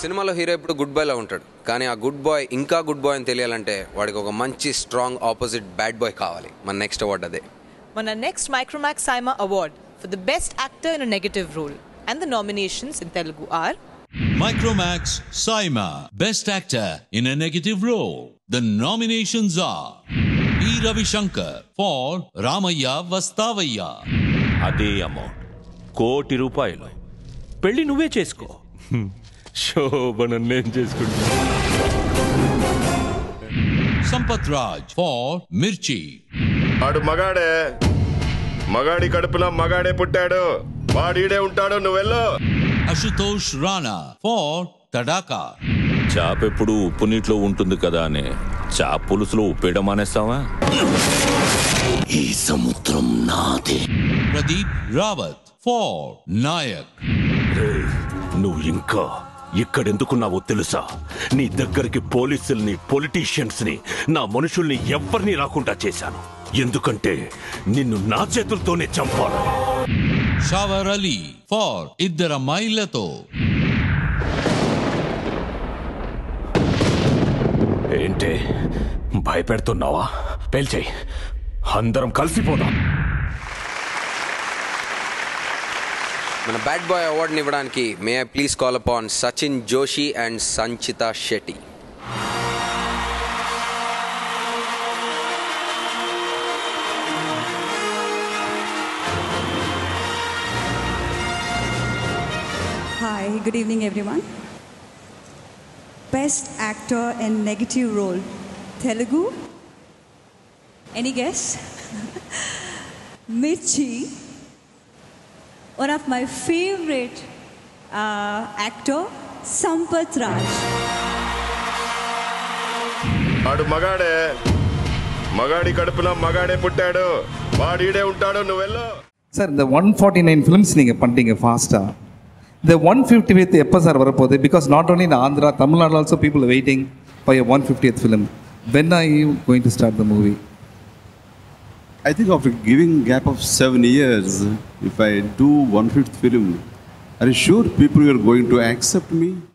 సినిమాలో హీరో ఇప్పుడు గుడ్ బాయ్లా ఉంటాడు, కానీ ఆ గుడ్ బాయ్ ఇంకా గుడ్ బాయ్ అని తెలియాలంటే వాడికి ఒక మంచి స్ట్రాంగ్ ఆపోజిట్ బ్యాడ్ బాయ్ కావాలి. మన నెక్స్ట్ అవార్డ్ అదే. మన next Micromax Saima Award for the best actor in a negative role, and the nominations in Telugu are Micromax Saima, best actor in a negative role. The nominations are P. Ravi Shankar for Ramayya Vastavayya. అదే amount ₹1,00,00,000 పెళ్లి నువ్వే చేసుకో, శోభనం నేను చేసుకుంటా. Sampath Raj for Mirchi. వాడు మగాడే, మగాడి కడుపున మగాడే పుట్టాడు, వాడీడే ఉంటాడు, నువ్వెళ్ళు. Ashutosh Rana for Tadaka. చాపెప్పుడు ఉప్పు నీటిలో ఉంటుంది కదా అని చాప పులుసులో ఉప్పేయడం మానేస్తావా? ఈ సముద్రం నాదే. Pradeep Rawat for Nayak. నువ్వు ఇంకా ఇక్కడెందుకున్నావో తెలుసా? నీ దగ్గరికి పోలీసుల్ని, పొలిటీషియన్స్ ని, నా మనుషుల్ని ఎవ్వరిని రాకుండా చేశాను. ఎందుకంటే నిన్ను నా చేతులతోనే చంపాను. Shawar Ali for Iddara Mailato. ఏంటే భయపెడుతున్నావా? పేల్చేయి, అందరం కలిసిపోదాం. మన బ్యాడ్ బాయ్ అవార్డుని ఇవ్వడానికి may I please call upon Sachin Joshi and సంచిత Shetty. Hi, good evening everyone. Best actor in negative role, Telugu. Any guess? Mirchi. One of my favorite actor, Sampath Raj. వాడు మగాడే, మగాడి కడుపున మగాడే పుట్టాడు, వాడీడే ఉంటాడు, నువ్వెళ్ళు. சார் இந்த 149 ஃபிலிம்ஸ் நீங்கள் பண்ணிட்டீங்க ஃபாஸ்ட்டாக. இந்த 150th எப்போ சார் வரப்போகுது? Because not only in Andhra, Tamil Nadu also people waiting for your 150th film. When are you going to start the movie? I think after giving gap of 7 years, if I do 1/5 film, are you sure people are going to accept me?